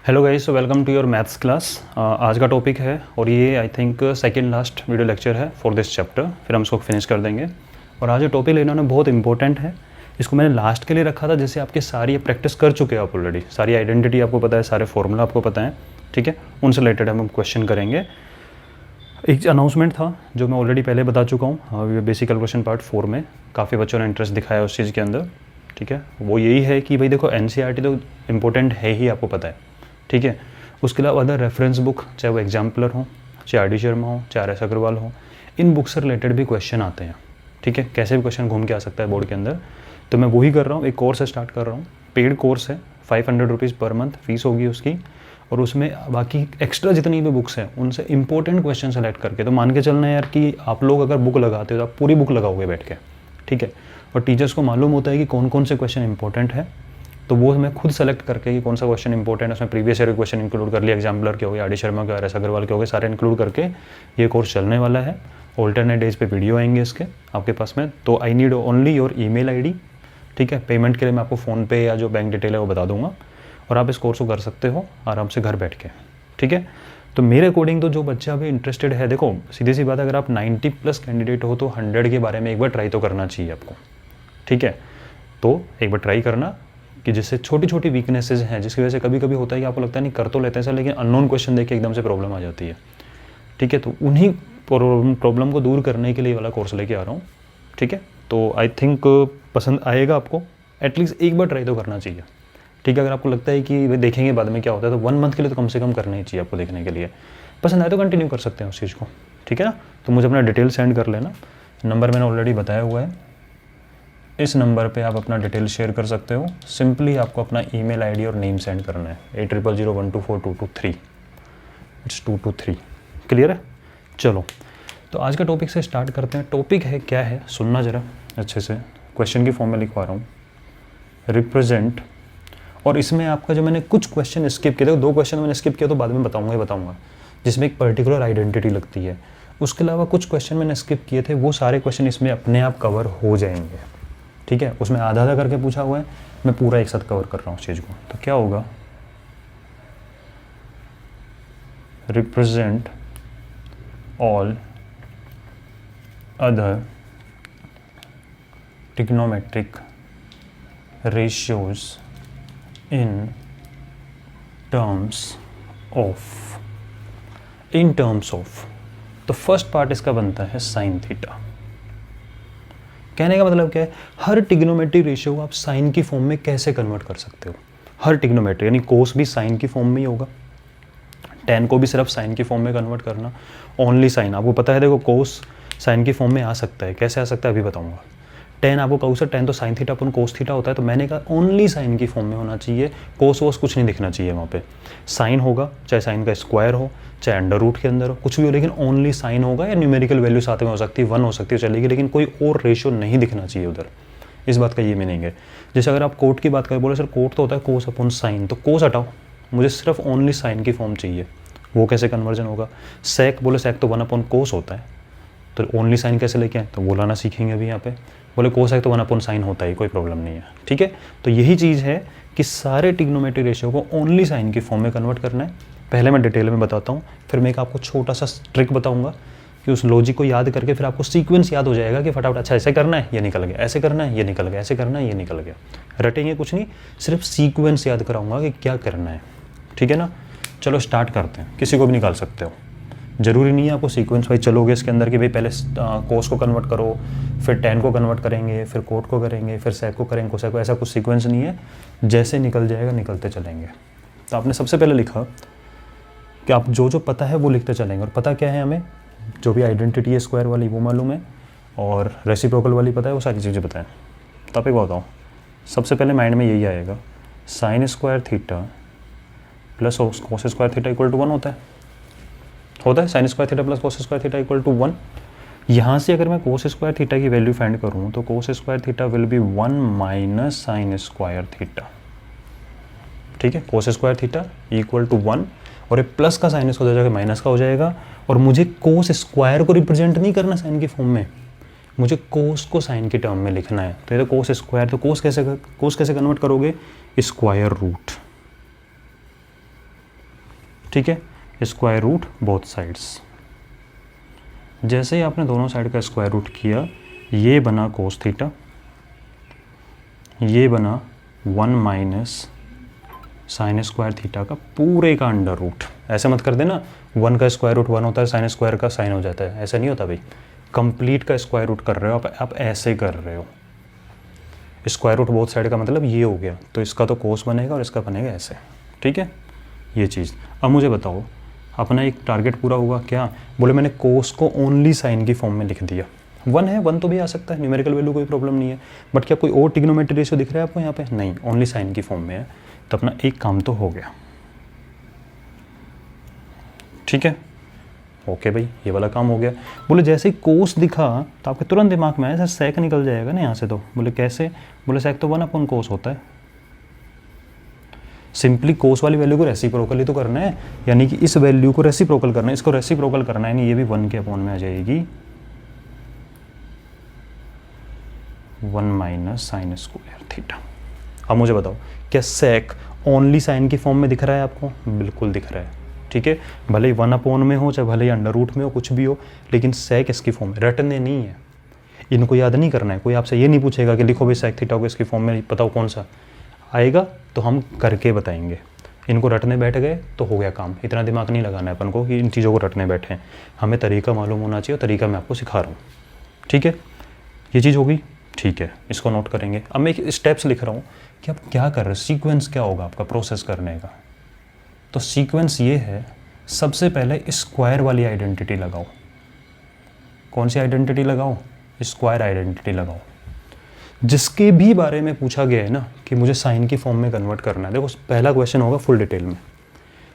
Hello guys, welcome to your maths class. आज का topic है और ये I think second last video lecture है फॉर दिस चैप्टर, फिर हम इसको फिनिश कर देंगे। और आज जो टॉपिक लेना ना बहुत इंपॉर्टेंट है। इसको मैंने लास्ट के लिए रखा था, जैसे आपकी सारी प्रैक्टिस कर चुके हैं आप ऑलरेडी, सारी आइडेंटिटी आपको पता है, सारे फॉर्मूला आपको पता है, ठीक है। उनसे रिलेटेड हम क्वेश्चन करेंगे। एक अनाउंसमेंट था जो मैं ऑलरेडी पहले बता चुका हूँ, बेसिक कैलकुलेशन पार्ट 4 में काफ़ी बच्चों ने इंटरेस्ट दिखाया उस चीज़ के अंदर, ठीक है। वो यही है कि भाई देखो NCERT तो इम्पोर्टेंट है ही, आपको पता है, ठीक है। उसके अलावा अदर रेफरेंस बुक, चाहे वो एग्जाम्पलर हो, चाहे RD शर्मा हो, चाहे RS अग्रवाल हो, इन बुक से रिलेटेड भी क्वेश्चन आते हैं, ठीक है। कैसे भी क्वेश्चन घूम के आ सकता है बोर्ड के अंदर। तो मैं वही कर रहा हूँ, एक कोर्स स्टार्ट कर रहा हूँ, पेड कोर्स है, 500 रुपीज़ पर मंथ फीस होगी उसकी। और उसमें बाकी एक्स्ट्रा जितनी भी बुक्स हैं उनसे इंपॉर्टेंट क्वेश्चन सेलेक्ट करके, तो मान के चलना है यार कि आप लोग अगर बुक लगाते हो तो आप पूरी बुक लगाओगे बैठ के, ठीक है। और टीचर्स को मालूम होता है कि कौन कौन से क्वेश्चन इंपॉर्टेंट है, तो वो मैं खुद सेलेक्ट करके कि कौन सा क्वेश्चन इंपॉर्टेंट है, उसमें प्रीवियस ईयर के क्वेश्चन इंक्लूड कर लिया, एग्जाम्पलर के हो गए, RD शर्मा के, RS अग्रवाल के हो गए, सारे इंक्लूड करके ये कोर्स चलने वाला है। ऑल्टरनेट डेज पे वीडियो आएंगे इसके आपके पास में। तो I need only your email ID, ठीक है। पेमेंट के लिए मैं आपको फ़ोनपे या जो बैंक डिटेल है वो बता दूंगा, और आप इस कोर्स को कर सकते हो आराम से घर बैठ के, ठीक है। तो मेरे अकॉर्डिंग तो जो बच्चा अभी इंटरेस्टेड है, देखो सीधी सी बात है, अगर आप 90+ कैंडिडेट हो तो 100 के बारे में एक बार ट्राई तो करना चाहिए आपको, ठीक है। तो एक बार ट्राई करना कि जिससे छोटी छोटी वीकनेसेस हैं, जिसकी वजह से कभी कभी होता है कि आपको लगता है नहीं कर तो लेते हैं सर, लेकिन अननोन क्वेश्चन देख के एकदम से प्रॉब्लम आ जाती है, ठीक है। तो उन्हीं प्रॉब्लम को दूर करने के लिए वाला कोर्स लेके आ रहा हूँ, ठीक है। तो आई थिंक पसंद आएगा आपको, एटलीस्ट एक बार ट्राई तो करना चाहिए, ठीक है। अगर आपको लगता है कि देखेंगे बाद में क्या होता है, तो 1 मंथ के लिए तो कम से कम करना ही चाहिए आपको देखने के लिए। पसंद आए तो कंटिन्यू कर सकते हैं उस चीज़ को, ठीक है ना। तो मुझे अपना डिटेल सेंड कर लेना, नंबर मैंने ऑलरेडी बताया हुआ है, इस नंबर पे आप अपना डिटेल शेयर कर सकते हो। सिंपली आपको अपना ईमेल ID और नेम सेंड करना है, 8001242223, इट्स 223, क्लियर है। चलो तो आज का टॉपिक से स्टार्ट करते हैं। टॉपिक है क्या है, सुनना ज़रा अच्छे से, क्वेश्चन की फॉर्म में लिखवा रहा हूँ, रिप्रेजेंट। और इसमें आपका जो मैंने कुछ क्वेश्चन स्किप किए थे, 2 क्वेश्चन मैंने स्किप किया तो बाद में बताऊँगा, जिसमें एक पर्टिकुलर आइडेंटिटी लगती है। उसके अलावा कुछ क्वेश्चन मैंने स्किप किए थे, वो सारे क्वेश्चन इसमें अपने आप कवर हो जाएंगे, ठीक है। उसमें आधा आधा करके पूछा हुआ है, मैं पूरा एक साथ कवर कर रहा हूँ उस चीज़ को। तो क्या होगा, represent all other trigonometric ratios in terms of. तो फर्स्ट पार्ट इसका बनता है साइन थीटा। कहने का मतलब क्या है, हर ट्रिग्नोमेट्रिक रेशियो को आप साइन की फॉर्म में कैसे कन्वर्ट कर सकते हो। हर ट्रिग्नोमेट्री यानी कोस भी साइन की फॉर्म में ही होगा, टेन को भी सिर्फ साइन की फॉर्म में कन्वर्ट करना, ओनली साइन। आपको पता है देखो कोस साइन की फॉर्म में आ सकता है, कैसे आ सकता है अभी बताऊंगा। टेन आपको कहूँ सर टेन तो साइन थीटा अपन कोस थीटा होता है, तो मैंने कहा ओनली साइन की फॉर्म में होना चाहिए, कोस वोस कुछ नहीं दिखना चाहिए वहाँ पे। साइन होगा, चाहे साइन का स्क्वायर हो, चाहे अंडर रूट के अंदर हो, कुछ भी हो, लेकिन ओनली साइन होगा। या न्यूमेरिकल वैल्यू साथ में हो सकती है, 1 हो सकती है, चलेगी, लेकिन कोई और रेशियो नहीं दिखना चाहिए उधर। इस बात का ये मीनिंग है। जैसे अगर आप कोट की बात करें, बोले सर कोट तो होता है कोस अपॉन साइन, तो कोस हटाओ, मुझे सिर्फ ओनली साइन की फॉर्म चाहिए। वो कैसे कन्वर्जन होगा, सेक, बोले सेक तो 1 अपॉन कोस होता है, तो ओनली साइन कैसे लेके आए, तो वो लाना सीखेंगे अभी यहाँ पे। बोले कोस है तो 1 अपॉन साइन होता है, कोई प्रॉब्लम नहीं है, ठीक है। तो यही चीज़ है कि सारे ट्रिग्नोमेट्रिक रेशियो को ओनली साइन की फॉर्म में कन्वर्ट करना है। पहले मैं डिटेल में बताता हूँ, फिर मैं एक आपको छोटा सा ट्रिक बताऊँगा कि उस लॉजिक को याद करके फिर आपको सीक्वेंस याद हो जाएगा कि फटाफट अच्छा ऐसे करना है, ये निकल गया, ऐसे करना है, ये निकल गया, ऐसे करना है, ये निकल गया। रटेंगे कुछ नहीं, सिर्फ सीक्वेंस याद कराऊंगा कि क्या करना है, ठीक है ना। चलो स्टार्ट करते हैं, किसी को भी निकाल सकते हो, ज़रूरी नहीं है आपको सीक्वेंस वाइज चलोगे इसके अंदर कि भाई पहले कोस को कन्वर्ट करो, फिर टेन को कन्वर्ट करेंगे, फिर कोट को करेंगे, फिर सेक को करेंगे, कोसेक को, ऐसा कुछ सीक्वेंस नहीं है, जैसे निकल जाएगा निकलते चलेंगे। तो आपने सबसे पहले लिखा कि आप जो जो पता है वो लिखते चलेंगे, और पता क्या है हमें, जो भी आइडेंटिटी है स्क्वायर वाली वो मालूम है, और रेसिप्रोकल वाली पता है, वो सारी चीज़ें पता है। तो आप एक बताओ, सबसे पहले माइंड में यही आएगा, sine square theta plus cos square theta equal to 1 होता है। Sine square theta plus cos square theta equal to 1। यहाँ से अगर मैं कोस स्क्वायर थीटा की वैल्यू फाइंड करूँ तो cos square theta will be 1 minus sine square theta, ठीक है। Cos square theta equal to 1, और ये प्लस का साइन हो जाएगा, माइनस का हो जाएगा। और मुझे कोस स्क्वायर को रिप्रेजेंट नहीं करना साइन की फॉर्म में, मुझे कोस को साइन की टर्म में लिखना है। तो ये तो कोस स्क्वायर, तो कोस कैसे कन्वर्ट करोगे, स्क्वायर रूट, ठीक है, स्क्वायर रूट बोथ साइड्स। जैसे ही आपने दोनों साइड का स्क्वायर रूट किया, ये बना कोस थीटा, ये बना 1 माइनस साइन स्क्वायर थीटा का पूरे का अंडर रूट। ऐसे मत कर देना 1 का स्क्वायर रूट 1 होता है, साइन स्क्वायर का साइन हो जाता है, ऐसा नहीं होता भाई। कंप्लीट का स्क्वायर रूट कर रहे हो आप ऐसे कर रहे हो। स्क्वायर रूट बोथ साइड का मतलब ये हो गया, तो इसका तो कोस बनेगा और इसका बनेगा ऐसे, ठीक है, ये चीज़। अब मुझे बताओ अपना एक टारगेट पूरा हुआ क्या? बोले मैंने कोस को ओनली साइन की फॉर्म में लिख दिया। 1 है, 1 तो भी आ सकता है, न्यूमेरिकल वैल्यू कोई प्रॉब्लम नहीं है, बट क्या कोई और ट्रिग्नोमेट्री रेशियो दिख रहा है आपको यहाँ पे? नहीं, ओनली साइन की फॉर्म में है, तो अपना एक काम तो हो गया, ठीक है, ओके भाई, ये वाला काम हो गया। बोले जैसे ही कोस दिखा तो आपके तुरंत दिमाग में आया सर सेक निकल जाएगा ना यहाँ से, तो बोले कैसे? बोले सेक तो 1 अपॉन कोस होता है। सिंपली कोस वाली वैल्यू को रेसिप्रोकल ही तो करना है, यानी कि इस वैल्यू को रेसिप्रोकल करना है, इसको रेसिप्रोकल करना है, नहीं ये भी 1 के अपॉन में आ जाएगी 1 माइनस साइन स्क्वायर थीटा। अब मुझे बताओ क्या सेक ओनली साइन की फॉर्म में दिख रहा है आपको? बिल्कुल दिख रहा है, ठीक है, भले ही 1 अपॉन में हो, चाहे भले ही अंडर रूट में हो, कुछ भी हो, लेकिन सेक इसकी फॉर्म में। रटने नहीं है, इनको याद नहीं करना है। कोई आपसे ये नहीं पूछेगा कि लिखो भाई सेक थीटा को इसकी फॉर्म में, बताओ कौन सा आएगा, तो हम करके बताएंगे। इनको रटने बैठ गए तो हो गया काम। इतना दिमाग नहीं लगाना है अपन को कि इन चीज़ों को रटने बैठे हैं, हमें तरीका मालूम होना चाहिए, और तरीका मैं आपको सिखा रहा हूँ, ठीक है, ये चीज़ होगी, ठीक है, इसको नोट करेंगे। अब मैं एक स्टेप्स लिख रहा हूँ कि आप क्या कर रहे हो, सीक्वेंस क्या होगा आपका प्रोसेस करने का। तो सीक्वेंस ये है, सबसे पहले स्क्वायर वाली आइडेंटिटी लगाओ। कौन सी आइडेंटिटी लगाओ? स्क्वायर आइडेंटिटी लगाओ। जिसके भी बारे में पूछा गया है ना कि मुझे साइन की फॉर्म में कन्वर्ट करना है, देखो पहला क्वेश्चन होगा फुल डिटेल में,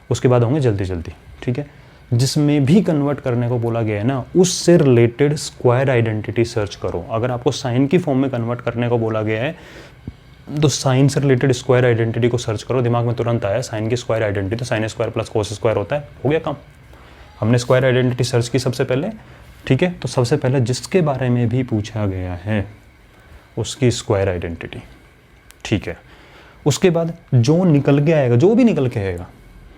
उसके बाद होंगे जल्दी जल्दी, ठीक है। जिसमें भी कन्वर्ट करने को बोला गया है ना, उससे रिलेटेड स्क्वायर आइडेंटिटी सर्च करो। अगर आपको साइन की फॉर्म में कन्वर्ट करने को बोला गया है तो साइन से रिलेटेड स्क्वायर आइडेंटिटी को सर्च करो। दिमाग में तुरंत आया साइन की स्क्वायर आइडेंटिटी, तो sine square plus cos square होता है, हो गया काम। हमने स्क्वायर आइडेंटिटी सर्च की सबसे पहले, ठीक है। तो सबसे पहले जिसके बारे में भी पूछा गया है उसकी स्क्वायर आइडेंटिटी, ठीक है। उसके बाद जो निकल के आएगा, जो भी निकल के आएगा,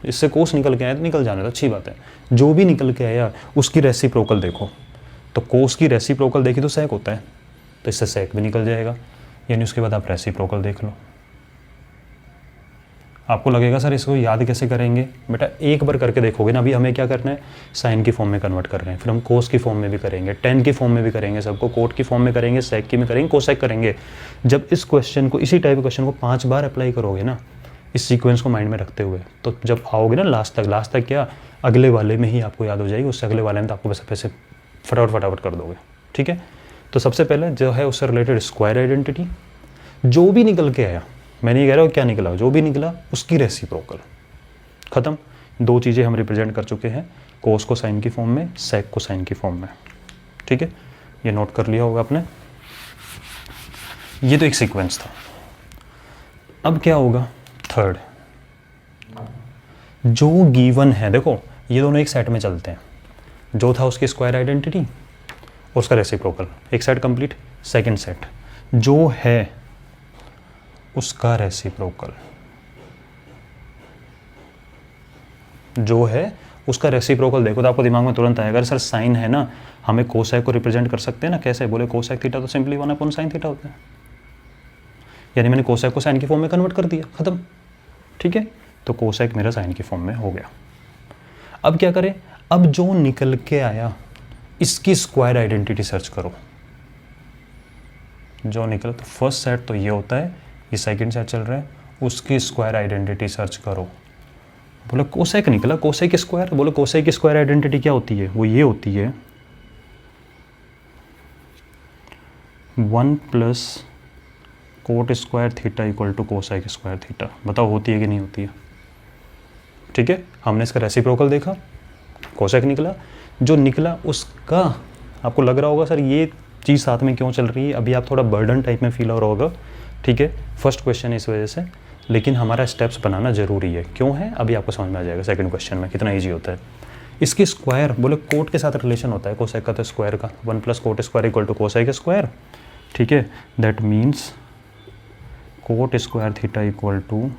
इससे कोस निकल के आया तो निकल जाने तो अच्छी बात है, जो भी निकल के आया उसकी रेसिप्रोकल देखो। तो कोस की रेसिप्रोकल देखी तो सेक होता है, तो इससे सेक भी निकल जाएगा, यानी उसके बाद आप रेसिप्रोकल देख लो। आपको लगेगा सर इसको याद कैसे करेंगे? बेटा एक बार करके देखोगे ना। अभी हमें क्या करना है, साइन की फॉर्म में कन्वर्ट कर रहे हैं, फिर हम कोस की फॉर्म में भी करेंगे, टेन की फॉर्म में भी करेंगे, सबको कोट की फॉर्म में करेंगे, सेक की में करेंगे, कोसेक करेंगे। जब इस क्वेश्चन को, इसी टाइप के क्वेश्चन को 5 बार अप्लाई करोगे ना, इस सीक्वेंस को माइंड में रखते हुए, तो जब आओगे ना लास्ट तक क्या अगले वाले में ही आपको याद हो जाएगी, उससे अगले वाले में तो आपको बस पैसे फटाफट कर दोगे, ठीक है। तो सबसे पहले जो है उससे रिलेटेड स्क्वायर आइडेंटिटी, जो भी निकल के आया, मैं नहीं कह रहा हूँ क्या निकला, जो भी निकला उसकी रेसिप्रोकल, खत्म। 2 चीज़ें हम रिप्रेजेंट कर चुके हैं, कोस को साइन की फॉर्म में, सेक को साइन की फॉर्म में, ठीक है। ये नोट कर लिया होगा आपने। ये तो एक सीक्वेंस था। अब क्या होगा, थर्ड, जो गिवन है, देखो ये दोनों एक सेट में चलते हैं, जो था उसकी स्क्वायर आइडेंटिटी और उसका रेसिप्रोकल, एक सेट कंप्लीट। सेकंड सेट जो है उसका रेसिप्रोकल, जो है उसका रेसिप्रोकल देखो तो आपको दिमाग में तुरंत आएगा, सर साइन है ना, हमें कोसेक को रिप्रेजेंट कर सकते हैं ना, कैसे? बोले कोसेक थीटा तो सिंपली 1 अपॉन साइन थीटा होता है, यानी मैंने कोसेक को साइन की फॉर्म में कन्वर्ट कर दिया, खत्म, ठीक है। तो कोसेक मेरा साइन की फॉर्म में हो गया। अब क्या करें, अब जो निकल के आया इसकी स्क्वायर आइडेंटिटी सर्च करो। जो निकला, तो फर्स्ट सेट तो ये होता है, ये सेकंड सेट चल रहा है, उसकी स्क्वायर आइडेंटिटी सर्च करो। बोले कोसेक निकला, कोसेक स्क्वायर, बोले कोसेक की स्क्वायर आइडेंटिटी क्या होती है? वो ये होती है 1 plus cot square theta equal to cosec square theta. बताओ होती है कि नहीं होती है? ठीक है, हमने इसका रेसिप्रोकल देखा, कोसेक निकला, जो निकला उसका, आपको लग रहा होगा सर ये चीज़ साथ में क्यों चल रही है, अभी आप थोड़ा बर्डन टाइप में फील हो रहा होगा, ठीक है। फर्स्ट क्वेश्चन है इस वजह से, लेकिन हमारा स्टेप्स बनाना जरूरी है, क्यों है अभी आपको समझ में आ जाएगा सेकंड क्वेश्चन में कितना ईजी होता है। इसकी स्क्वायर, बोले कोट के साथ रिलेशन होता है कोसेक का, तो स्क्वायर का 1 plus cot square equal to cosec square, ठीक है। That means cot square theta equal to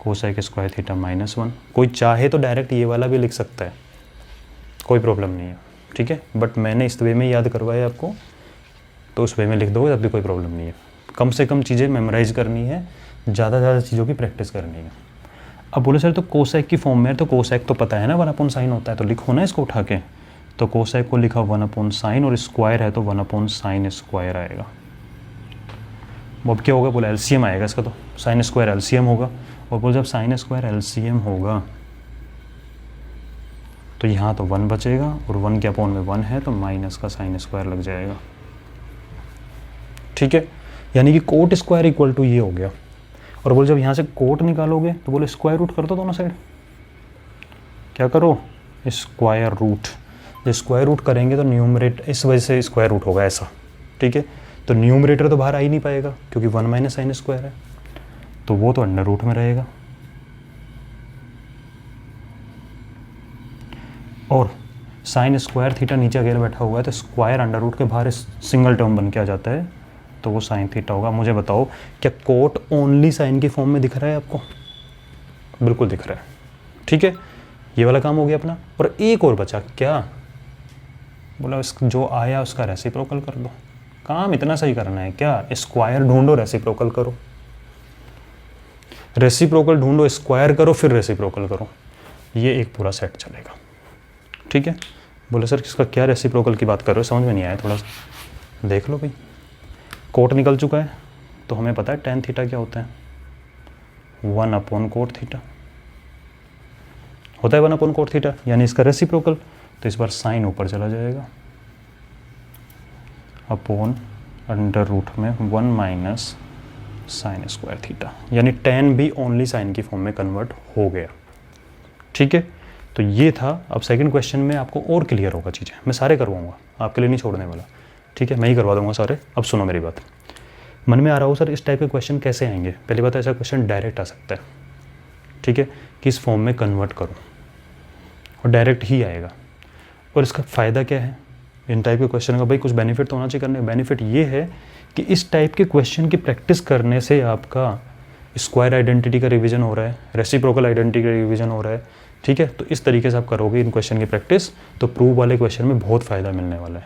cosec square theta -1। कोई चाहे तो डायरेक्ट ये वाला भी लिख सकता है, कोई प्रॉब्लम नहीं है, ठीक है। बट मैंने इस वे में याद करवाया आपको, तो उस वे में लिख दोगे तब भी कोई प्रॉब्लम नहीं है। कम से कम चीज़ें मेमोराइज करनी है, ज़्यादा से ज़्यादा चीज़ों की प्रैक्टिस करनी है। अब बोले सर तो कोसेक की फॉर्म में है, तो कोसेक तो पता है ना 1/sin होता है, तो लिखो ना इसको उठा के। तो कोसेक को लिखा 1/sin और स्क्वायर है तो 1/sin स्क्वायर आएगा। अब क्या होगा, बोले एलसीएम आएगा इसका, तो साइन स्क्वायर एलसीएम होगा। और बोले जब साइन स्क्वायर एलसीएम होगा तो यहाँ तो 1 बचेगा और 1 के अपॉन में 1 है तो माइनस का साइन स्क्वायर लग जाएगा, ठीक है। यानी कि कोट स्क्वायर इक्वल टू ये हो गया। और बोले जब यहाँ से कोट निकालोगे तो बोले स्क्वायर रूट कर दो दोनों साइड। क्या करो, स्क्वायर रूट। जब स्क्वायर रूट करेंगे तो न्यूमरेटर, इस वजह से स्क्वायर रूट होगा ऐसा, ठीक है। तो न्यूमरेटर तो बाहर आ ही नहीं पाएगा क्योंकि 1 - sin स्क्वायर है, तो वो तो अंडर रूट में रहेगा। और साइन स्क्वायर थीटा नीचे अकेले बैठा हुआ है तो स्क्वायर अंडर रूट के बाहर सिंगल टर्म बन के आ जाता है, तो वो साइन थीटा होगा। मुझे बताओ क्या कोट ओनली साइन की फॉर्म में दिख रहा है आपको? बिल्कुल दिख रहा है, ठीक है। ये वाला काम हो गया अपना। और एक और बचा, क्या बोला, जो आया उसका रेसिप्रोकल कर दो। काम इतना सही करना है क्या, स्क्वायर ढूंढो रेसिप्रोकल करो, रेसिप्रोकल ढूंढो स्क्वायर करो फिर रेसिप्रोकल करो, ये एक पूरा सेट चलेगा, ठीक है। बोले सर किसका क्या रेसिप्रोकल की बात कर रहे हो, समझ में नहीं आया, थोड़ा सा देख लो भाई। कोट निकल चुका है तो हमें पता है tan थीटा क्या होता है, 1/cot थीटा होता है, 1/cot थीटा, यानी इसका रेसिप्रोकल। तो इस बार साइन ऊपर चला जाएगा अपॉन अंडर रूट में 1 - sin स्क्वायर थीटा, यानी tan भी ओनली साइन की फॉर्म में कन्वर्ट हो गया, ठीक है। तो ये था। अब सेकंड क्वेश्चन में आपको और क्लियर होगा चीज़ें, मैं सारे करवाऊंगा, आपके लिए नहीं छोड़ने वाला, ठीक है। मैं ही करवा दूंगा सारे। अब सुनो मेरी बात, मन में आ रहा हो सर इस टाइप के क्वेश्चन कैसे आएंगे। पहली बात, ऐसा क्वेश्चन डायरेक्ट आ सकता है, ठीक है, कि इस फॉर्म में कन्वर्ट करो और डायरेक्ट ही आएगा। और इसका फ़ायदा क्या है इन टाइप के क्वेश्चन का, भाई कुछ बेनिफिट तो होना चाहिए करने। बेनिफिट ये है कि इस टाइप के क्वेश्चन की प्रैक्टिस करने से आपका स्क्वायर आइडेंटिटी का रिवीजन हो रहा है, रेसिप्रोकल आइडेंटिटी का रिवीजन हो रहा है, ठीक है। तो इस तरीके से आप करोगे इन क्वेश्चन की प्रैक्टिस, तो प्रूव वाले क्वेश्चन में बहुत फ़ायदा मिलने वाला है,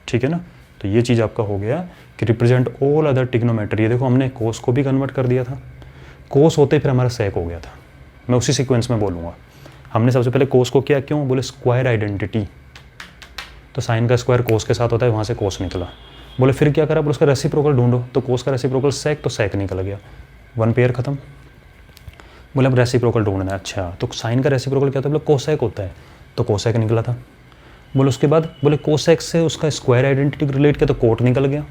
ठीक है ना। तो ये चीज़ आपका हो गया कि रिप्रेजेंट ऑल अदर ट्रिग्नोमेट्री। ये देखो हमने कोस को भी कन्वर्ट कर दिया था, कोस होते फिर हमारा सेक हो गया था। मैं उसी सीक्वेंस में बोलूँगा। हमने सबसे पहले कोस को किया, क्यों, बोले स्क्वायर आइडेंटिटी, तो साइन का स्क्वायर कोस के साथ होता है, वहाँ से कोस निकला। बोले फिर क्या करा, बोले उसका रेसिप्रोकल ढूंढो, तो कोस का रेसिप्रोकल सेक, तो सेक निकल गया, 1 पेयर खत्म। बोले अब रेसिप्रोकल ढूंढना है, अच्छा तो साइन का रेसिप्रोकल क्या होता है, बोले कोसेक होता है, तो कोसेक निकला था। बोले उसके बाद बोले कोसेक से उसका स्क्वायर आइडेंटिटी रिलेट किया तो कोट निकल गया,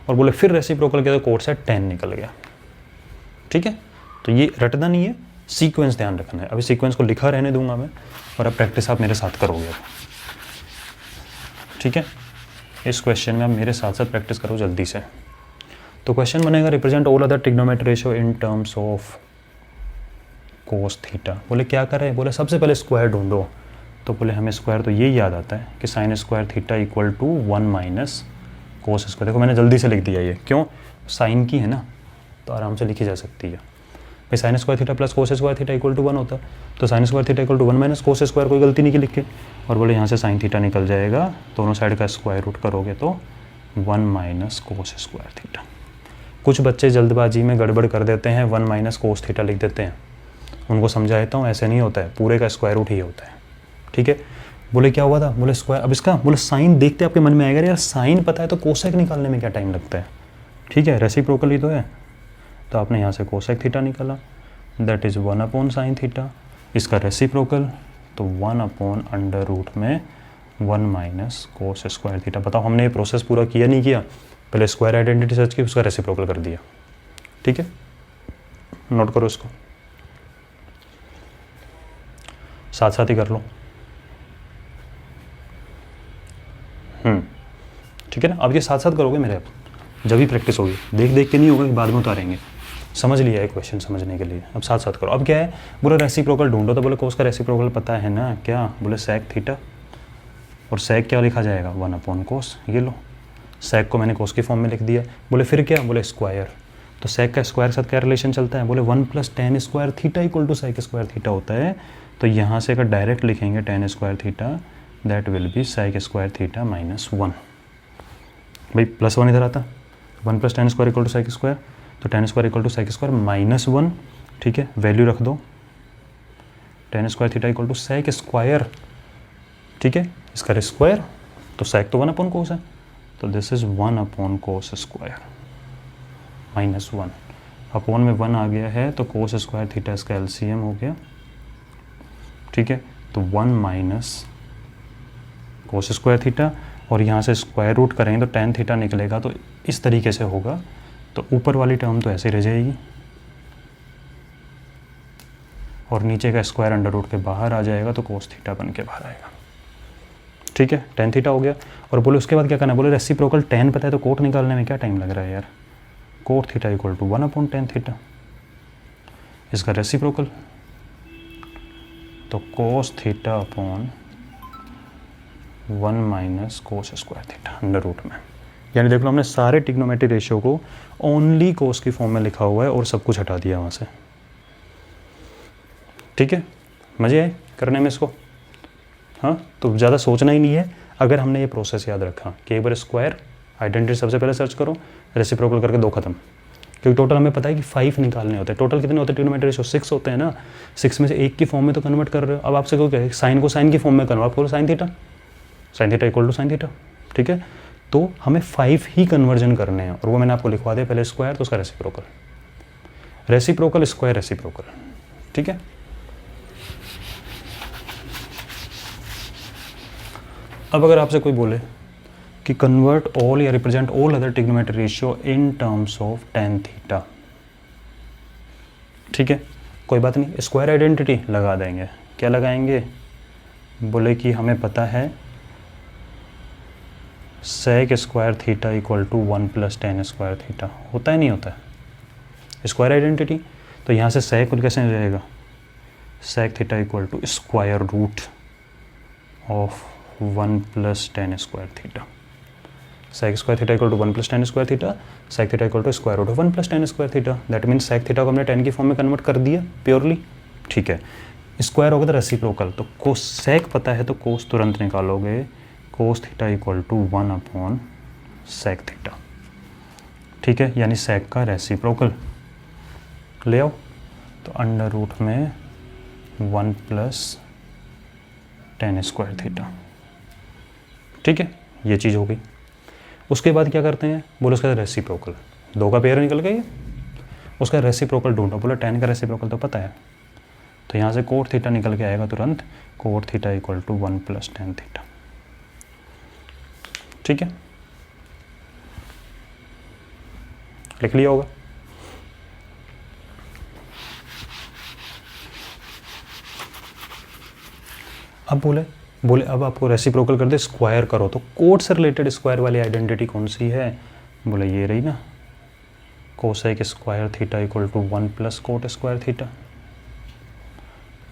और बोले फिर रेसिप्रोकल किया तो कोट से tan निकल गया, ठीक है। तो ये रटना नहीं है, सीक्वेंस ध्यान रखना है। अभी सीक्वेंस को लिखा रहने दूंगा मैं, और अब प्रैक्टिस आप मेरे साथ करोगे, ठीक है। इस क्वेश्चन में आप मेरे साथ साथ प्रैक्टिस करो जल्दी से। तो क्वेश्चन बनेगा represent all other trigonometry ratio in terms of cos theta. बोले क्या करें, बोले सबसे पहले स्क्वायर ढूंढो, तो बोले हमें स्क्वायर तो यही याद आता है कि sine square theta equal to 1 - cos square. देखो मैंने जल्दी से लिख दिया ये, क्यों, साइन की है ना, तो आराम से लिखी जा सकती है। भाई sine square theta plus cos square theta equal to 1 होता है, तो sine square theta equal to 1 - cos square, कोई गलती नहीं की लिख के। और बोले यहाँ से साइन थीटा निकल जाएगा, दोनों साइड का स्क्वायर रूट करोगे तो 1 - कोस स्क्वायर थीटा। कुछ बच्चे जल्दबाजी में गड़बड़ कर देते हैं, 1 - कोस थीटा लिख देते हैं, उनको समझाता हूँ ऐसे नहीं होता है, पूरे का स्क्वायर रूट ही होता है, ठीक है। बोले क्या हुआ था, बोले स्क्वायर, अब इसका बोले साइन देखते आपके मन में आएगा यार साइन पता है तो कोसेक निकालने में क्या टाइम लगता है, ठीक है, रेसिप्रोकल ही तो है। तो आपने यहाँ से कोसेक थीटा निकाला, दैट इज़ 1/sin थीटा, इसका रेसिप्रोकल तो 1/√1 कोस स्क्वायर थीटा। बताओ हमने ये प्रोसेस पूरा किया नहीं किया, पहले स्क्वायर आइडेंटिटी सर्च की, उसका रेसिप्रोकल कर दिया, ठीक है। नोट करो इसको, साथ साथ ही कर लो, ठीक है ना। अब ये साथ साथ करोगे मेरे, अब जब भी प्रैक्टिस होगी, देख देख के नहीं होगा कि बाद में उतारेंगे। समझ लिया है क्वेश्चन समझने के लिए, अब साथ साथ करो। अब क्या है, बोले रेसिप्रोकल ढूंढो, तो बोले कोस का रेसिप्रोकल पता है ना, क्या, बोले सेक थीटा, और सेक क्या लिखा जाएगा, 1/कोस। ये लो सेक को मैंने कोस की फॉर्म में लिख दिया। बोले फिर क्या, बोले स्क्वायर, तो सेक का स्क्वायर के साथ क्या रिलेशन चलता है, बोले 1 + tan square theta equal to sec square theta होता है। तो यहाँ से अगर डायरेक्ट लिखेंगे tan square theta that will be sec square theta -1। भाई +1 इधर आता, 1 + tan square equal to sec square, तो tan square equal to sec square -1। ठीक है, वैल्यू रख दो, tan square theta equal to sec square, ठीक है, इसका स्क्वायर, तो सेक तो 1/cos है, तो this is 1/cos square -1 upon में 1 आ गया है, तो cos स्क्वायर थीटा इसका LCM हो गया। ठीक है, तो 1 - cos स्क्वायर थीटा, और यहाँ से स्क्वायर रूट करेंगे तो tan थीटा निकलेगा, तो इस तरीके से होगा। तो ऊपर वाली टर्म तो ऐसे रह जाएगी और नीचे का स्क्वायर अंडर रूट के बाहर आ जाएगा, तो cos थीटा बन के बाहर आएगा। ठीक है, tan थीटा हो गया। और बोले उसके बाद क्या करना है, बोले रेसिप्रोकल tan पता है तो कोट निकालने में क्या टाइम लग रहा है यार, cot theta equal to 1/tan theta, इसका रेसिप्रोकल, तो cos theta upon 1 - cos square theta under root में। यानी देख लो हमने सारे ट्रिग्नोमेट्री रेशियो को ओनली cos की फॉर्म में लिखा हुआ है और सब कुछ हटा दिया वहाँ से। ठीक है, मज़े आए करने में इसको। हाँ, तो ज़्यादा सोचना ही नहीं है अगर हमने ये प्रोसेस याद रखा कि एक बार स्क्वायर आइडेंटिटी सबसे पहले सर्च करो, रेसिप्रोकल करके 2 खत्म, क्योंकि टोटल हमें पता है कि 5 निकालने होते हैं। टोटल कितने होते हैं ट्रिग्नोमेट्री रेशियो, 6 होते हैं ना, 6 में से 1 की फॉर्म में तो कन्वर्ट कर रहे हो। अब आपसे क्या है, साइन को साइन की फॉर्म में कन्वर्ट करो, sine theta equal to sine theta. ठीक है, तो हमें 5 ही कन्वर्जन करने हैं, और वो मैंने आपको लिखवा दिया पहले, स्क्वायर तो उसका रेसिप्रोकल स्क्वायर रेसिप्रोकल। ठीक है, अब अगर आपसे कोई बोले कि कन्वर्ट ऑल या represent all other trigonometry ratio in terms of tan theta, ठीक है, कोई बात नहीं, स्क्वायर आइडेंटिटी लगा देंगे। क्या लगाएंगे, बोले कि हमें पता है sec square theta equal to 1 + tan square theta, होता है नहीं होता है स्क्वायर आइडेंटिटी। तो यहाँ से सेक कैसे हो जाएगा, sec theta equal to square root of 1 + tan square theta, sec square theta equal to 1 + tan square theta, sec theta equal to square root of 1 + tan square theta. That means sec theta को हमने tan की form में convert कर दिया purely. ठीक है, square होगा तो रेसिप्रोकल, तो कोस सेक पता है तो कोस तुरंत निकालोगे, cos theta equal to 1 sec theta. ठीक है, यानी सेक का रेसिप्रोकल ले आओ, तो अंडर रूट में 1 + tan स्क्वायर थीटा। ठीक है, ये चीज़ हो गई। उसके बाद क्या करते हैं, बोलो उसका रेसिप्रोकल, 2 का पेयर निकल गया, उसका रेसिप्रोकल ढूंढो। बोलो tan का रेसिप्रोकल तो पता है, तो यहाँ से कोट थीटा निकल के आएगा तुरंत, cot theta equal to 1 + tan theta. ठीक है, लिख लिया होगा। अब बोले अब आपको रेसिप्रोकल कर दे, स्क्वायर करो, तो कोट से रिलेटेड स्क्वायर वाली आइडेंटिटी कौन सी है, बोले ये रही ना, cosec square theta equal to 1 + cot square theta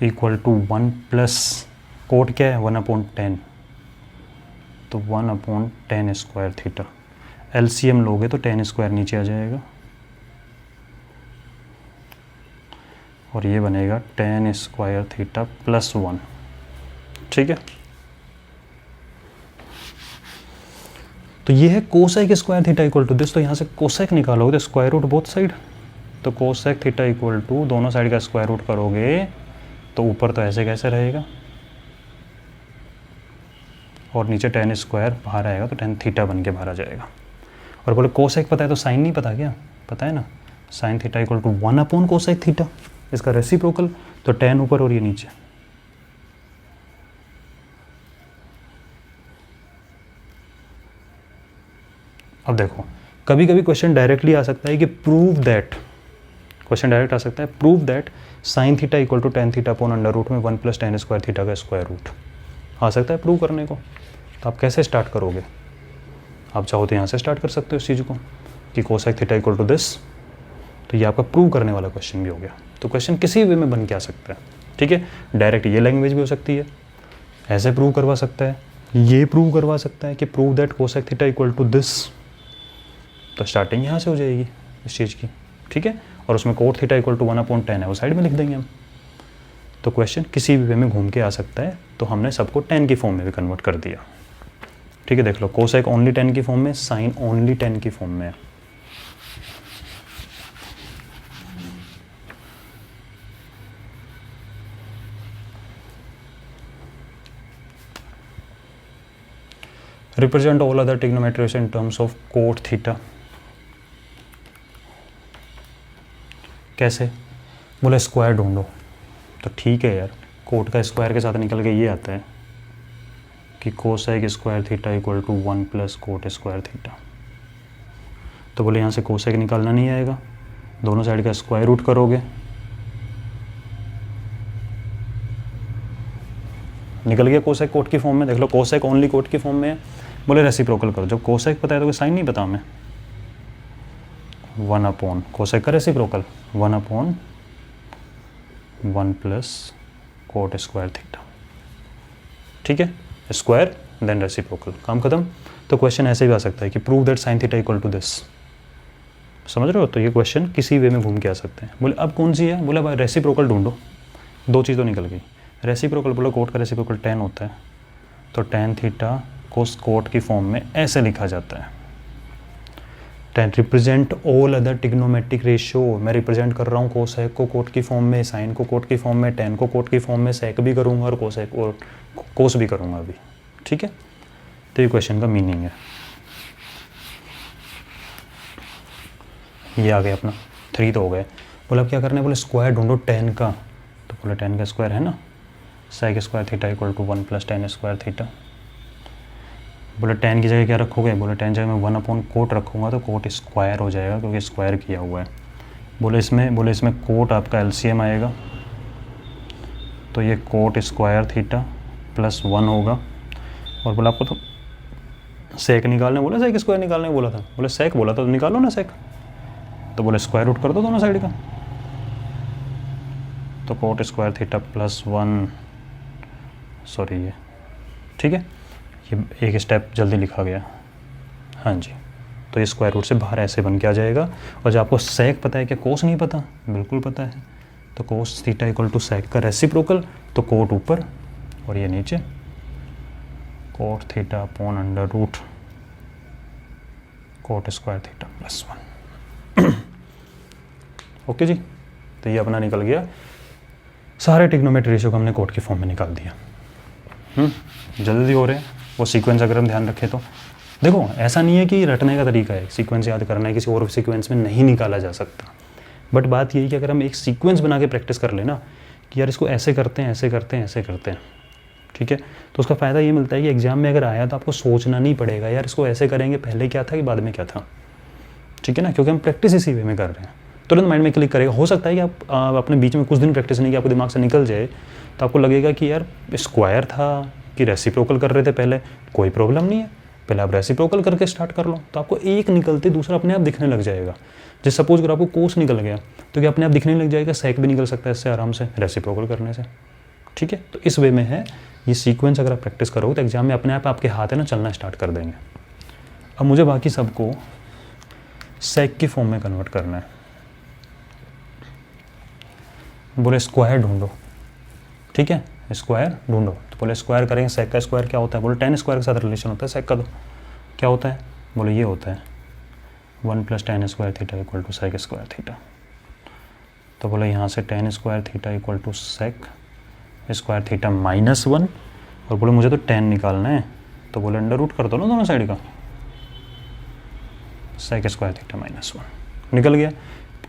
equal to 1 + cot क्या है 1/10, तो 1/10 स्क्वायर थीटा। LCM लोगे तो tan स्क्वायर नीचे आ जाएगा और ये बनेगा tan स्क्वायर थीटा +1। ठीक है, तो ये है cosec square theta equal to this, तो यहाँ से कोसेक निकालोगे तो स्क्वायर रूट बोथ साइड, तो कोसेक थीटा इक्वल टू दोनों साइड का स्क्वायर रूट करोगे तो ऊपर तो ऐसे कैसे रहेगा और नीचे tan स्क्वायर बाहर आएगा, तो tan थीटा बन के बाहर आ जाएगा। और बोले कोसेक पता है तो साइन नहीं पता क्या, पता है ना, sine theta equal to 1 cosec theta, इसका रेसिप्रोकल, तो tan ऊपर और ये नीचे। अब देखो, कभी कभी क्वेश्चन डायरेक्टली आ सकता है कि प्रूव दैट, क्वेश्चन डायरेक्ट आ सकता है prove that sine theta equal to tan theta upon under root में 1 + tan स्क्वायर थीटा का स्क्वायर रूट आ सकता है प्रूव करने को। तो आप कैसे स्टार्ट करोगे, आप चाहो तो यहाँ से स्टार्ट कर सकते हो इस चीज़ को कि cosec theta equal to this, तो ये आपका प्रूव करने वाला क्वेश्चन भी हो गया। तो क्वेश्चन किसी वे में बन के आ सकता है। ठीक है, डायरेक्ट ये लैंग्वेज भी हो सकती है, ऐसे प्रूव करवा सकता है, ये प्रूव करवा सकता है कि prove that cosec theta equal to this, तो स्टार्टिंग यहाँ से हो जाएगी इस चीज़ की। ठीक है, और उसमें कोट थीटा इक्वल टू 1/10 है, वो साइड में लिख देंगे हम। तो क्वेश्चन किसी भी वे में घूम के आ सकता है, तो हमने सबको टेन की फॉर्म में भी कन्वर्ट कर दिया। ठीक है, देख लो कोसेक ओनली 10 की फॉर्म में, साइन ओनली 10 की फॉर्म में है। Represent all other trigonometry ratio in terms of cot theta. कैसे? बोले स्क्वायर ढूंढो। तो ठीक है यार, कोट का स्क्वायर के साथ निकल के ये आता है कि cosec square theta equal to 1 plus cot square theta. तो बोले यहाँ से कोसेक निकालना नहीं आएगा, दोनों साइड का स्क्वायर रूट करोगे, निकल गया कोसेक कोट की फॉर्म में। देख लो कोसेक ओनली कोट की फॉर्म में है। बोले रेसिप्रोकल करो, जब कोसेक पता है तो साइन नहीं पता हमें, 1/, कोसेक का reciprocal 1/1 plus cot square theta. ठीक है, स्क्वायर देन रेसिप्रोकल, काम खत्म। तो क्वेश्चन ऐसे भी आ सकता है कि prove that sine theta equal to this. समझ रहे हो? तो ये क्वेश्चन किसी वे में घूम के आ सकते हैं। बोले अब कौन सी है? बोले भाई रेसिप्रोकल ढूंढो। दो चीज़ तो निकल गई। रेसिप्रोकल, बोले कोट का रेसिप्रोकल 10 होता है, तो tan थीटा कोस कोट की फॉर्म में ऐसे लिखा जाता है। tan represent all other trigonometric ratio. मैं रिप्रेजेंट कर रहा हूँ कोसेक को कोट की फॉर्म में, साइन को कोट की फॉर्म में, tan को कोट की फॉर्म में, सेक भी करूँगा और कोसेक और कोस भी करूँगा अभी। ठीक है, तो ये क्वेश्चन का मीनिंग है। ये आ गया अपना 3 तो हो गए। बोले अब क्या करना है? बोले स्क्वायर ढूंढो tan का। तो बोले tan का स्क्वायर है ना, sec square theta equal to 1 plus tan square theta. बोले tan की जगह क्या रखोगे? बोले tan जगह मैं 1/, कोट रखूँगा तो कोट स्क्वायर हो जाएगा क्योंकि स्क्वायर किया हुआ है। बोले इसमें कोट आपका एलसीएम आएगा, तो ये कोट स्क्वायर थीटा प्लस 1 होगा। और बोला आपको तो सेक निकालने बोला, सेक स्क्वायर निकालने बोला था। बोले सेक बोला था तो निकालो ना सेक। तो बोले स्क्वायर रूट कर दो दोनों साइड का, तो coat square theta plus 1, sorry ये ठीक है, ये एक स्टेप जल्दी लिखा गया। हाँ जी, तो ये स्क्वायर रूट से बाहर ऐसे बन के आ जाएगा। और जब आपको सेक पता है, क्या कोस नहीं पता? बिल्कुल पता है। तो cos theta equal to sec का रेसिप्रोकल, तो कोट ऊपर और ये नीचे, cot theta upon under root cot square theta plus 1। Okay जी, तो ये अपना निकल गया। सारे ट्रिग्नोमेट्री रेशियो को हमने कोट की फॉर्म में निकाल दिया। जल्दी हो रहे हैं वो सीक्वेंस, अगर हम ध्यान रखें तो। देखो ऐसा नहीं है कि रटने का तरीका है, सीक्वेंस याद करना है, किसी और सीक्वेंस में नहीं निकाला जा सकता। बट बात यही कि अगर हम एक सीक्वेंस बना के प्रैक्टिस कर लेना कि यार इसको ऐसे करते हैं, ऐसे करते हैं, ऐसे करते हैं, ठीक है, तो उसका फ़ायदा ये मिलता है कि एग्जाम में अगर आया तो आपको सोचना नहीं पड़ेगा यार इसको ऐसे करेंगे, पहले क्या था कि बाद में क्या था। ठीक है ना, क्योंकि हम प्रैक्टिस इसी वे में कर रहे हैं, तुरंत माइंड में क्लिक करेगा। हो सकता है कि आप अपने बीच में कुछ दिन प्रैक्टिस नहीं कि आपके दिमाग से निकल जाए, तो आपको लगेगा कि यार स्क्वायर था कि रेसिप्रोकल कर रहे थे पहले, कोई प्रॉब्लम नहीं है, पहले आप रेसिप्रोकल करके स्टार्ट कर लो, तो आपको एक निकलते दूसरा अपने आप दिखने लग जाएगा। जैसे सपोज अगर आपको कोस निकल गया तो क्या अपने आप दिखने लग जाएगा, सेक भी निकल सकता है इससे आराम से रेसिप्रोकल करने से। ठीक है, तो इस वे में है ये सीक्वेंस। अगर आप प्रैक्टिस करोगे तो एग्जाम में अपने आप आपके हाथ है ना चलना स्टार्ट कर देंगे। अब मुझे बाकी सबको सेक की फॉर्म में कन्वर्ट करना है। बोले स्क्वायर ढूंढो, ठीक है, स्क्वायर ढूंढो। तो बोले स्क्वायर करेंगे, सेक का स्क्वायर क्या होता है? बोले tan स्क्वायर के साथ रिलेशन होता है सेक का। तो क्या होता है? बोले ये होता है 1 plus tan square theta equal to sec square theta. तो बोले यहाँ से tan square theta equal to sec square theta minus 1, और बोले मुझे तो tan निकालना है, तो बोले अंडर रूट कर दो ना दोनों साइड का, सेक स्क्वायर थीटा माइनस 1 निकल गया।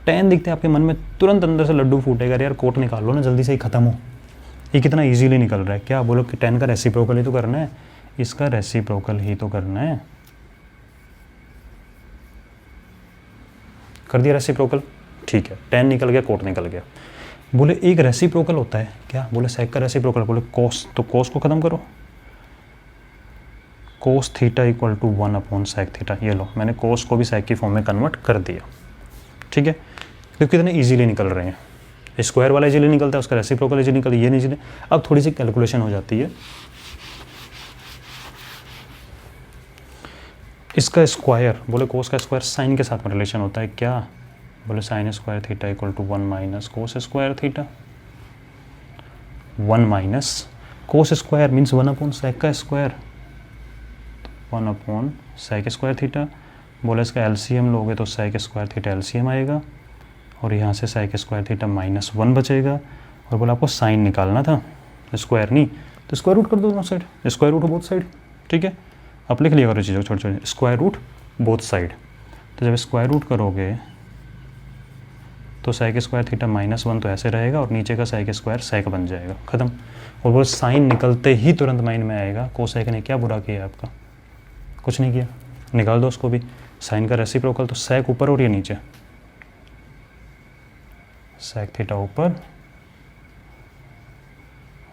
tan दिखते हैं आपके मन में तुरंत अंदर से लड्डू फूटेगा, यार कोट निकाल लो ना जल्दी से ही खत्म हो, ये कितना इजीली निकल रहा है। क्या बोलो कि tan का रेसिप्रोकल ही तो करना है, इसका रेसिप्रोकल ही तो करना है। कर दिया रेसिप्रोकल, ठीक है, tan निकल गया, कोट निकल गया। बोले एक रेसिप्रोकल होता है क्या? बोले सेक का रेसिप्रोकल। बोले कोस, तो कोस को खत्म करो, cos theta equal to 1 upon sec theta. ये लो, मैंने कोस को भी सेक की फॉर्म में कन्वर्ट कर दिया। ठीक है, क्योंकि कितने ईजिली निकल रहे हैं, स्क्वायर वाला इजीली निकलता है, उसका रेसिप्रोकल इजीली निकलता है, ये नहीं। अब थोड़ी सी कैलकुलेशन हो जाती है। इसका स्क्वायर, बोले कोस का स्क्वायर साइन के साथ में रिलेशन होता है क्या? बोले sine square theta equal to 1 minus cos square theta. 1 minus cos square means 1 upon sec का square, 1 upon sec square theta. बोले इसका एलसीएम लोगे तो सेक स्क्वायर थीटा एलसीएम आएगा, और यहाँ से सेक स्क्वायर थीटा -1 बचेगा। और बोला आपको साइन निकालना था, स्क्वायर नहीं, तो स्क्वायर रूट कर दो दोनों side, square root both side. ठीक है, आप लिख लिया करो चीज़ों छोटे छोटे, स्क्वायर रूट बोथ साइड। तो जब स्क्वायर रूट करोगे तो सेक स्क्वायर थीटा -1 तो ऐसे रहेगा, और नीचे का सेक स्क्वायर सेक बन जाएगा, ख़त्म। और वो साइन निकलते ही तुरंत माइंड में आएगा कोसेक ने क्या बुरा किया आपका, कुछ नहीं किया, निकाल दो उसको भी। साइन का रेसिप्रोकल तो सेक ऊपर और ये नीचे, सेक थीटा ऊपर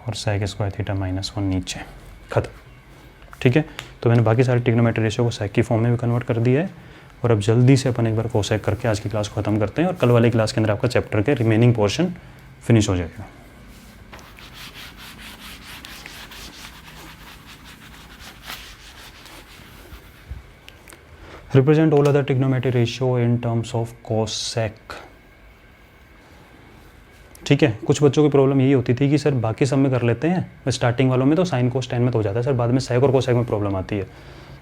और सेक स्क्वायर थीटा -1 नीचे, खत्म। ठीक है, तो मैंने बाकी सारे ट्रिग्नोमेट्री रेशियो को सेक की फॉर्म में भी कन्वर्ट कर दिया है। और अब जल्दी से अपन एक बार कोसेक करके आज की क्लास को ख़त्म करते हैं, और कल वाली क्लास के अंदर आपका चैप्टर के रिमेनिंग पोर्शन फिनिश हो जाएगा। Represent all other trigonometry ratio in terms of cosec. ठीक है, कुछ बच्चों की प्रॉब्लम यही होती थी कि सर बाकी सब में कर लेते हैं, स्टार्टिंग वालों में तो साइन कोस टेन में तो हो जाता है सर, बाद में सेक और कोसेक में प्रॉब्लम आती है।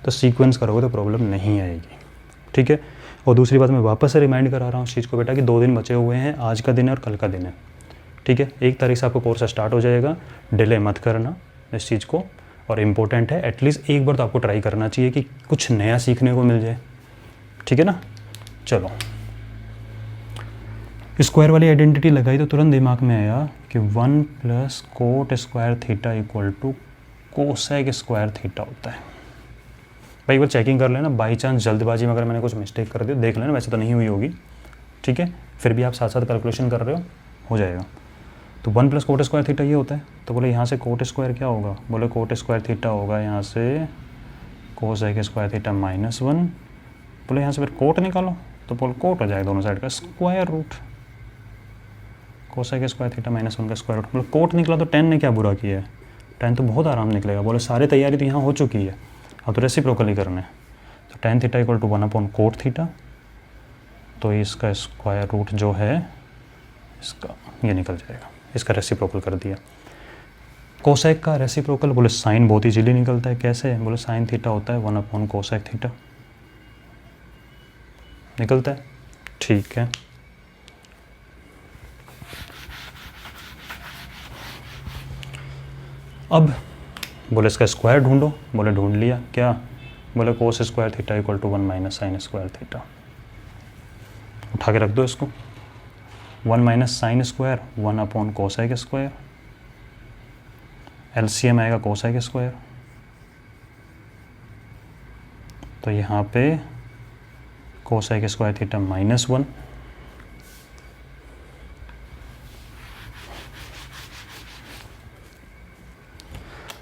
तो सीक्वेंस करोगे तो प्रॉब्लम नहीं आएगी। ठीक है, और दूसरी बात मैं वापस से रिमाइंड करा रहा हूँ उस चीज़ को बेटा कि 2 दिन बचे हुए हैं, आज का दिन है और कल का दिन है। ठीक है, 1 तारीख से आपका कोर्स स्टार्ट हो जाएगा, डिले मत करना इस चीज़ को। और इम्पोर्टेंट है, एटलीस्ट एक बार तो आपको ट्राई करना चाहिए कि कुछ नया सीखने को मिल जाए। ठीक है ना, चलो स्क्वायर वाली आइडेंटिटी लगाई तो तुरंत दिमाग में आया कि 1 plus cot square theta equal to cosec square theta होता है। भाई एक बार चेकिंग कर लेना, बाई चांस जल्दबाजी में अगर मैंने कुछ मिस्टेक कर दी देख लेना, वैसे तो नहीं हुई होगी। ठीक है, फिर भी आप साथ साथ कैलकुलेशन कर रहे हो जाएगा। तो 1 प्लस कोट स्क्वायर थीटा ये होता है। तो बोले यहाँ से कोट स्क्वायर क्या होगा, बोले कोट स्क्वायर थीटा होगा यहाँ से कोसेक स्क्वायर थीटा -1। बोले यहाँ से फिर कोट निकालो, तो बोले कोट हो जाएगा दोनों साइड का square root, cosec square theta -1 का स्क्वायर रूट। बोले कोट निकला तो 10 ने क्या बुरा किया है, 10 तो बहुत आराम निकलेगा। बोले सारी तैयारी तो यहाँ हो चुकी है, अब तो रेसिप्रोकल ही करना है। तो tan theta equal to 1 upon cot theta, तो इसका स्क्वायर रूट जो है इसका ये निकल जाएगा, इसका रेसिप्रोकल कर दिया। कोसेक का रेसिप्रोकल बोले साइन बहुत इजीली निकलता है, कैसे, बोले साइन थीटा होता है 1 अपॉन कोसेक थीटा, निकलता है। ठीक है, अब बोले इसका स्क्वायर ढूंढो, बोले ढूंढ लिया, क्या, बोले cos square theta equal to 1 minus sine square theta. उठा के रख दो इसको, 1 minus sine square 1 upon cosec square, LCM आएगा कोसेक स्क्वायर। तो यहाँ पे कोसेक स्क्वायर थीटा -1,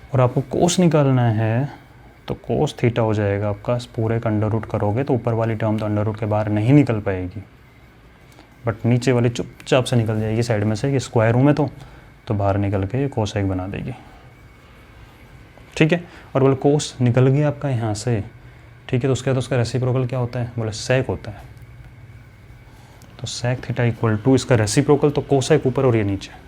और आपको कोस निकालना है तो कोस थीटा हो जाएगा आपका, पूरे का अंडर रूट करोगे तो ऊपर वाली टर्म तो अंडर रूट के बाहर नहीं निकल पाएगी, बट नीचे वाली चुपचाप से निकल जाएगी साइड में से, ये स्क्वायर रूम है तो बाहर निकल के ये कोसेक बना देगी। ठीक है, और बोले कोस निकल गया आपका यहाँ से। ठीक है, तो उसके बाद उसका रेसिप्रोकल क्या होता है, बोले सेक होता है। तो सेक थीटा इक्वल टू इसका रेसिप्रोकल तो कोसेक ऊपर और ये नीचे।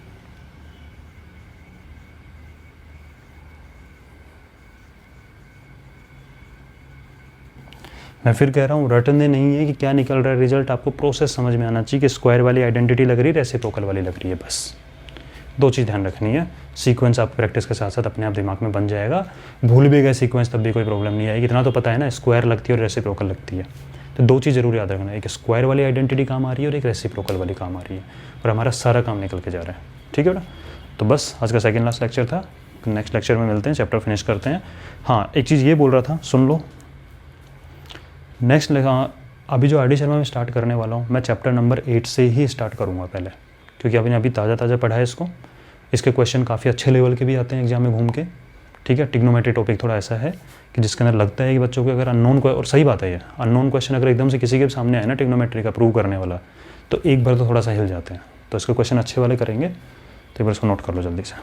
मैं फिर कह रहा हूँ रटने नहीं है कि क्या निकल रहा है रिजल्ट, आपको प्रोसेस समझ में आना चाहिए कि स्क्वायर वाली आइडेंटिटी लग रही है, रेसिप्रोकल वाली लग रही है, बस 2 चीज़ ध्यान रखनी है। सीक्वेंस आप प्रैक्टिस के साथ साथ अपने आप दिमाग में बन जाएगा, भूल भी गए सीक्वेंस तब भी कोई प्रॉब्लम नहीं आएगी, इतना तो पता है ना, स्क्वायर लगती है और रेसिप्रोकल लगती है। तो 2 चीज़ जरूर याद रखना, एक स्क्वायर वाली आइडेंटिटी काम आ रही है और एक रेसिप्रोकल वाली काम आ रही है, और हमारा सारा काम निकल के जा रहा है। ठीक है बेटा, तो बस आज का सेकेंड लास्ट लेक्चर था, नेक्स्ट लेक्चर में मिलते हैं, चैप्टर फिनिश करते हैं। हाँ, एक चीज़ ये बोल रहा था, सुन लो, नेक्स्ट अभी जो आर डी शर्मा में स्टार्ट करने वाला हूँ, मैं चैप्टर नंबर 8 से ही स्टार्ट करूँगा पहले, क्योंकि अभी ताज़ा पढ़ा है इसको। इसके क्वेश्चन काफ़ी अच्छे लेवल के भी आते हैं एग्जाम में घूम के। ठीक है, ट्रिग्नोमेट्री टॉपिक थोड़ा ऐसा है कि जिसके अंदर लगता है कि बच्चों को अगर अननोन, और सही बात है ये, अननोन क्वेश्चन अगर एकदम से किसी के सामने आए ना ट्रिग्नोमेट्री का प्रूव करने वाला, तो एक बार तो थोड़ा सा हिल जाते हैं। तो इसके क्वेश्चन अच्छे वाले करेंगे, तो एक बार इसको नोट कर लो जल्दी से।